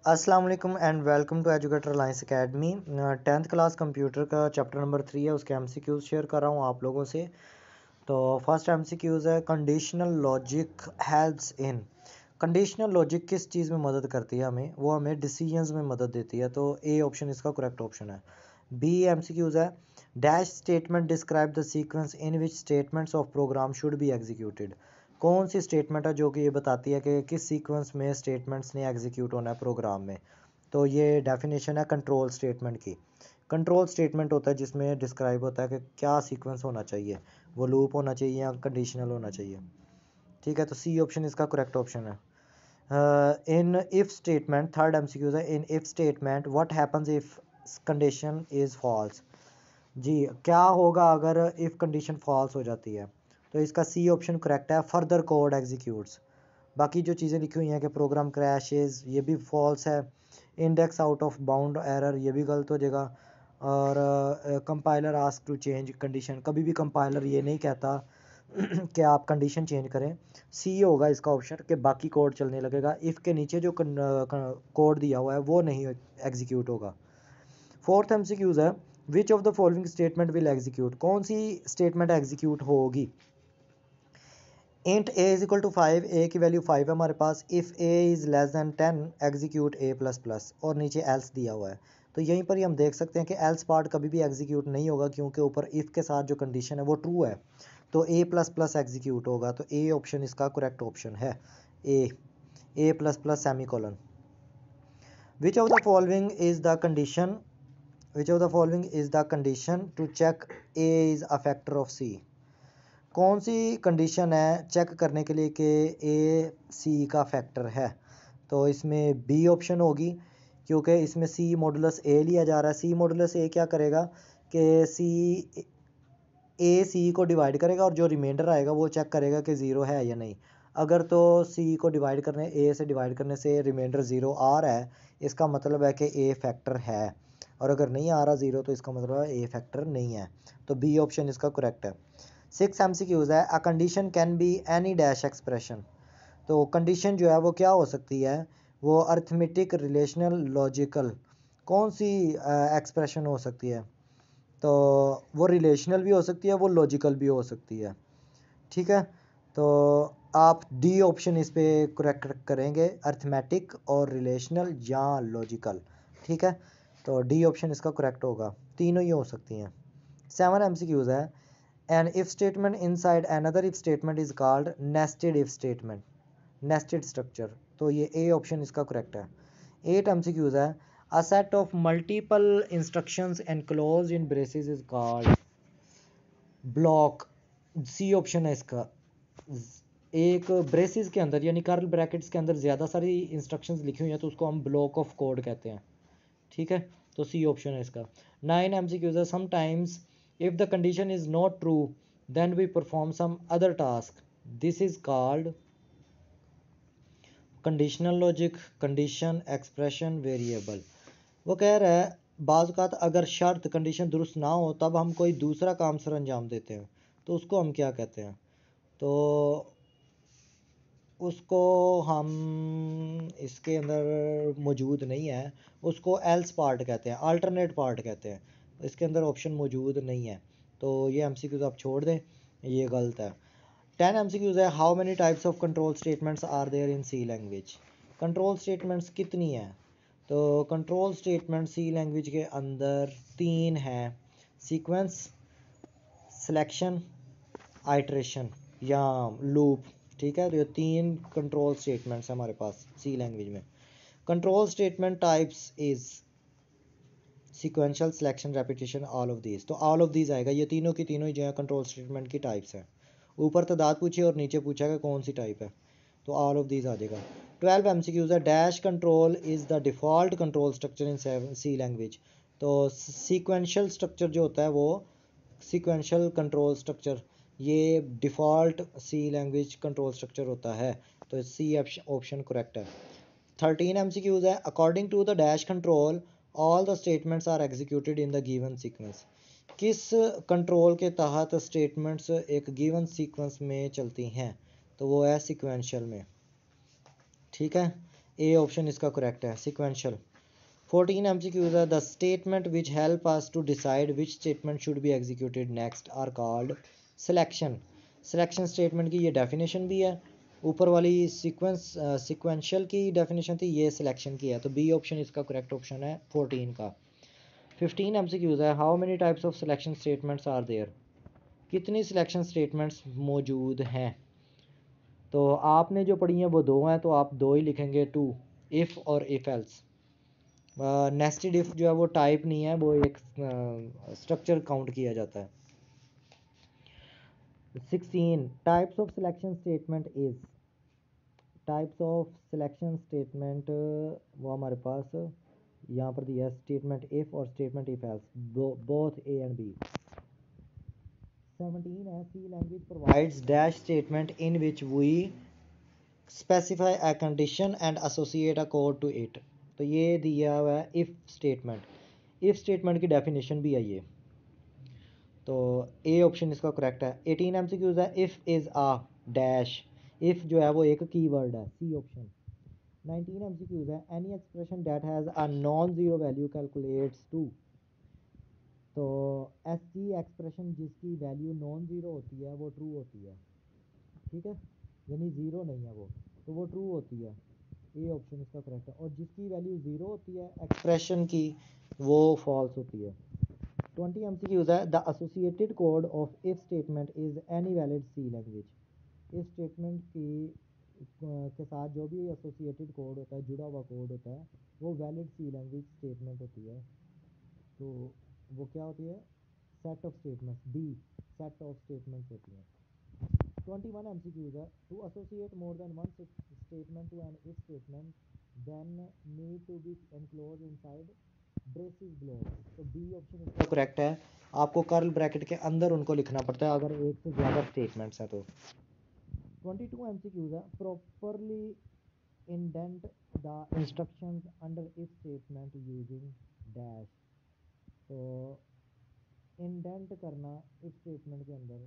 अस्सलाम वालेकुम and welcome to educator alliance academy. 10th class computer का चैप्टर नंबर 3 है, उसके एमसीक्यूज शेयर कर रहा हूँ आप लोगों से। तो फर्स्ट एमसीक्यूज है, conditional logic helps in. Conditional logic किस चीज़ में मदद करती है हमें? वो हमें डिसीजंस में मदद देती है। तो ए ऑप्शन इसका करेक्ट ऑप्शन है। बी एमसीक्यूज है, dash statement describe the sequence in which statements of programme should be executed. कौन सी स्टेटमेंट है जो कि ये बताती है कि किस सीक्वेंस में स्टेटमेंट्स ने एग्जीक्यूट होना है प्रोग्राम में। तो ये डेफिनेशन है कंट्रोल स्टेटमेंट की। कंट्रोल स्टेटमेंट होता है जिसमें डिस्क्राइब होता है कि क्या सीक्वेंस होना चाहिए, वो लूप होना चाहिए या कंडीशनल होना चाहिए। ठीक है, तो सी ऑप्शन इसका करेक्ट ऑप्शन है। In if statement, third MCQ है, in if statement what happens if condition is false. जी, क्या होगा अगर इफ कंडीशन फॉल्स हो जाती है? तो इसका सी ऑप्शन करेक्ट है, फर्दर कोड एग्जीक्यूट्स। बाकी जो चीज़ें लिखी हुई हैं कि प्रोग्राम क्रैशेस, ये भी फॉल्स है। Index out of bound error, ये भी गलत हो जाएगा। और compiler ask to change condition, कभी भी कंपाइलर ये नहीं कहता कि आप कंडीशन चेंज करें। सी होगा इसका ऑप्शन कि बाकी कोड चलने लगेगा, इफ़ के नीचे जो कोड दिया हुआ है वो नहीं एग्जीक्यूट होगा। फोर्थ एमसीक्यूज है, which of the following statement will execute. कौन सी स्टेटमेंट एग्जीक्यूट होगी? Int A is equal to 5, A की वैल्यू 5 है हमारे पास। If A is less than 10 execute A plus plus, और नीचे एल्स दिया हुआ है। तो यहीं पर ही हम देख सकते हैं कि एल्स पार्ट कभी भी एग्जीक्यूट नहीं होगा क्योंकि ऊपर इफ़ के साथ जो कंडीशन है वो ट्रू है। तो ए प्लस प्लस एग्जीक्यूट होगा। तो ए ऑप्शन इसका करेक्ट ऑप्शन है, A plus plus semicolon. Which of the following is the condition, which of the following is the condition to check A is a factor of C. कौन सी condition है check करने के लिए कि ए सी का factor है? तो इसमें बी ऑप्शन होगी, क्योंकि इसमें सी मॉडुलस ए लिया जा रहा है। सी मॉडुलस ए क्या करेगा कि सी को डिवाइड करेगा और जो रिमाइंडर आएगा वो चेक करेगा कि ज़ीरो है या नहीं। अगर तो सी को डिवाइड करने, ए से डिवाइड करने से रिमाइंडर ज़ीरो आ रहा है, इसका मतलब है कि ए फैक्टर है। और अगर नहीं आ रहा ज़ीरो, तो इसका मतलब है ए फैक्टर नहीं है। तो बी ऑप्शन इसका करेक्ट है। 6 एमसीक्यूज है, a condition can be any dash expression. तो कंडीशन जो है वो क्या हो सकती है? वो अर्थमेटिक, रिलेशनल, लॉजिकल, कौन सी एक्सप्रेशन हो सकती है? तो वो रिलेशनल भी हो सकती है, वो लॉजिकल भी हो सकती है। ठीक है, तो आप डी ऑप्शन इस पे करेक्ट करेंगे, अर्थमेटिक और रिलेशनल या लॉजिकल। ठीक है, तो डी ऑप्शन इसका करेक्ट होगा, तीनों ही हो सकती हैं। 7 एमसीक्यूज है, an if statement inside another if statement is called nested if statement, nested structure। तो ये ए ऑप्शन इसका करेक्ट है। 8 एमसीक्यूज है, a set of multiple instructions enclosed in braces is called block। C option है इसका। एक braces के अंदर यानी कर्ल ब्रैकेट्स के अंदर ज़्यादा सारी इंस्ट्रक्शंस लिखी हुई हैं तो उसको हम ब्लॉक ऑफ कोड कहते हैं। ठीक है, तो सी ऑप्शन है इसका। 9 एमसीक्यूज है, sometimes if the condition is not true then we perform some other task, this is called conditional logic, condition, expression, variable. वो कह रहा है बाज़ औक़ात अगर शर्त कंडीशन दुरुस्त ना हो तब हम कोई दूसरा काम सर अंजाम देते हैं, तो उसको हम क्या कहते हैं? तो उसको हम, इसके अंदर मौजूद नहीं है, उसको एल्स पार्ट कहते हैं, अल्टरनेट पार्ट कहते हैं। इसके अंदर ऑप्शन मौजूद नहीं है, तो ये एमसीक्यूज आप छोड़ दें, ये गलत है। 10 एमसीक्यूज है, how many types of control statements are there in C language. Control statements कितनी है? तो कंट्रोल स्टेटमेंट सी लैंग्वेज के अंदर 3 हैं, सीक्वेंस, सिलेक्शन, आइट्रेशन या लूप। ठीक है, तो ये 3 कंट्रोल स्टेटमेंट्स हैं हमारे पास सी लैंग्वेज में। Control statement types is sequential, selection, repetition, all of these. तो ऑल ऑफ दीज आएगा, ये तीनों की तीनों ही जो है कंट्रोल स्टेटमेंट की टाइप्स हैं। ऊपर तादाद पूछी और नीचे पूछा कि कौन सी टाइप है, तो ऑल ऑफ दीज आ जाएगा। 12 एमसीक्यूज है, dash control is the default control structure in C language. तो सीक्वेंशियल स्ट्रक्चर जो होता है वो, सीक्वेंशियल कंट्रोल स्ट्रक्चर, ये default C language control structure होता है। तो सी ऑप्शन करेक्ट है। 13 एमसीक्यूज है, according to the dash control all the statements are executed in the given sequence. किस कंट्रोल के तहत स्टेटमेंट्स एक गिवन सीक्वेंस में चलती हैं? तो वो है सीक्वेंशियल में। ठीक है, ए ऑप्शन इसका करेक्ट है, सिक्वेंशियल। 14 MCQs है the statement which help us to decide which statement should be executed next are called selection. Selection statement की ये डेफिनेशन भी है, ऊपर वाली सिक्वेंशियल की डेफिनेशन थी, ये सिलेक्शन की है, तो बी ऑप्शन इसका करेक्ट ऑप्शन है 14 का। 15 MCQs है how many types of selection statements are there, कितनी सिलेक्शन स्टेटमेंट्स मौजूद हैं। तो आपने जो पढ़ी हैं वो दो हैं, तो आप दो ही लिखेंगे, टू, इफ़ और इफ़ एल्स। नेस्टेड इफ जो है वो टाइप नहीं है, वो एक स्ट्रक्चर काउंट किया जाता है। 16 types of selection statement is, types of selection statement वो हमारे पास यहाँ पर दिया है, स्टेटमेंट इफ और statement if else, both A and B. 17 है C language provides dash statement in which we specify a condition and associate a code to it. तो ये दिया हुआ है इफ़ स्टेटमेंट, इफ़ स्टेटमेंट की डेफिनेशन भी है ये, तो ए ऑप्शन इसका करेक्ट है। 18 MCQs है if is a dash, if जो है वो एक कीवर्ड है, सी ऑप्शन। 19 MCQs है any expression that has a non zero value calculates to. तो ऐसी एक्सप्रेशन जिसकी वैल्यू नॉन ज़ीरो होती है वो ट्रू होती है, ठीक है, यानी ज़ीरो नहीं है वो, तो वो ट्रू होती है, ए ऑप्शन इसका करेक्ट है। और जिसकी वैल्यू ज़ीरो होती है एक्सप्रेशन की, वो फॉल्स होती है। 20 MCQs है the associated code of if statement is any valid C language. इस स्टेटमेंट की के साथ जो भी एसोसिएटेड कोड होता है, जुड़ा हुआ कोड होता है, वो वैलिड सी लैंग्वेज स्टेटमेंट होती है। तो वो क्या होती है, set of statements, D set of statements होती हैं। 21 MCQs है to associate more than one statement to an if statement then need to be enclose inside braces below. तो बी ऑप्शन इसका करेक्ट है, आपको कर्ल ब्रैकेट के अंदर उनको लिखना पड़ता है अगर एक से ज़्यादा स्टेटमेंट्स हैं तो। 22 MCQs है properly indent the instructions under if statement using dash. तो इंडेंट करना इफ स्टेटमेंट के अंदर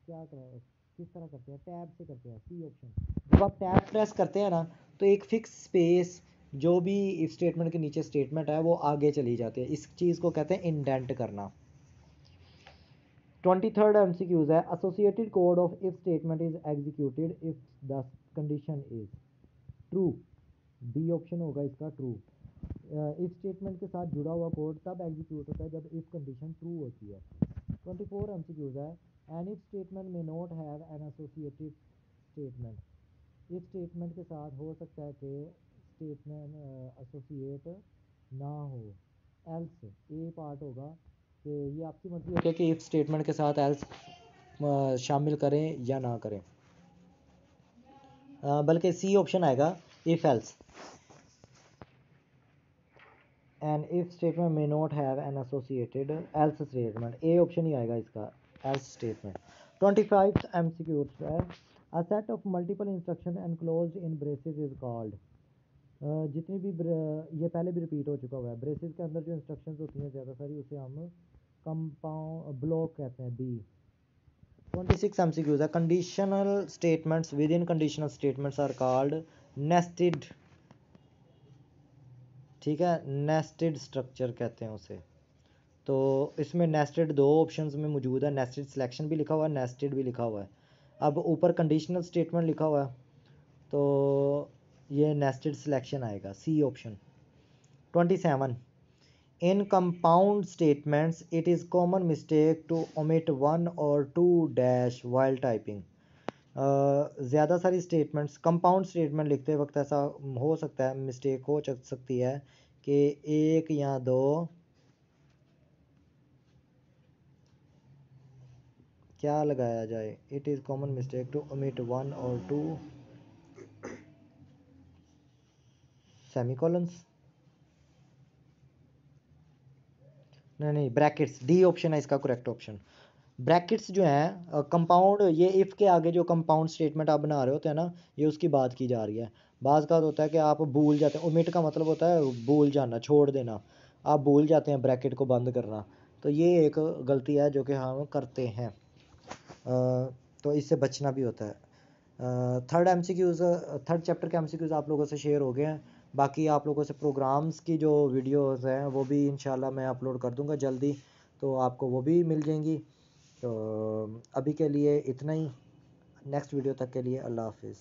क्या कर, किस तरह करते हैं, टैब से करते हैं, सी ऑप्शन। जब आप टैब प्रेस करते हैं ना, तो एक फिक्स स्पेस जो भी इफ स्टेटमेंट के नीचे स्टेटमेंट है वो आगे चली जाती है, इस चीज़ को कहते हैं इंडेंट करना। 23rd MCQs है associated code of if statement is executed if the condition is true. B option होगा इसका ट्रू। इफ स्टेटमेंट के साथ जुड़ा हुआ कोड तब एग्जीक्यूट होता है जब इफ कंडीशन ट्रू होती है। 24 MCQs है एन इफ स्टेटमेंट में not have an associated statement. If statement के साथ हो सकता है कि स्टेटमेंट एसोसिएट ना हो, एल्स ए पार्ट होगा कि ये आपकी मर्जी होती है कि इफ स्टेटमेंट के साथ एल्स शामिल करें या ना करें, बल्कि सी ऑप्शन आएगा if else. And if statement may not have an associated else statement, A option ही आएगा इसका, एल्स स्टेटमेंट। 25 MCQs है a set of multiple instruction enclosed in braces is called. जितनी भी ये पहले भी रिपीट हो चुका हुआ है, ब्रेसेस के अंदर जो इंस्ट्रक्शंस होती हैं ज़्यादा सारी, उसे हम कंपाउंड ब्लॉक कहते हैं, बी। 26 MCQs है conditional statements within conditional statements are called nested, ठीक है, नेस्टेड स्ट्रक्चर कहते हैं उसे। तो इसमें नेस्टेड दो ऑप्शंस में मौजूद है, नेस्टेड सिलेक्शन भी लिखा हुआ है, नेस्टेड भी लिखा हुआ है। अब ऊपर कंडीशनल स्टेटमेंट लिखा हुआ है, तो ये नेस्टेड सिलेक्शन आएगा, C option. 27 in compound statements it is common mistake to omit one or two dash while typing. ज़्यादा सारी स्टेटमेंट्स, कंपाउंड स्टेटमेंट लिखते वक्त ऐसा हो सकता है, मिस्टेक हो सकती है कि एक या दो, क्या लगाया जाए, it is common mistake to omit one or two semicolons, नहीं ब्रैकेट्स, डी ऑप्शन है इसका करेक्ट ऑप्शन। ब्रैकेट्स जो हैं कंपाउंड, ये इफ़ के आगे जो कंपाउंड स्टेटमेंट आप बना रहे होते हैं ना, ये उसकी बात की जा रही है। बाज़ का होता है कि आप भूल जाते हैं, ओमिट का मतलब होता है भूल जाना, छोड़ देना, आप भूल जाते हैं ब्रैकेट को बंद करना, तो ये एक गलती है जो कि हम करते हैं, तो इससे बचना भी होता है। थर्ड एमसीक्यूज़ थर्ड चैप्टर के एमसीक्यूज़ आप लोगों से शेयर हो गए हैं। बाकी आप लोगों से प्रोग्राम्स की जो वीडियोस हैं वो भी इंशाल्लाह मैं अपलोड कर दूंगा जल्दी, तो आपको वो भी मिल जाएंगी। तो अभी के लिए इतना ही, नेक्स्ट वीडियो तक के लिए अल्लाह हाफिज़।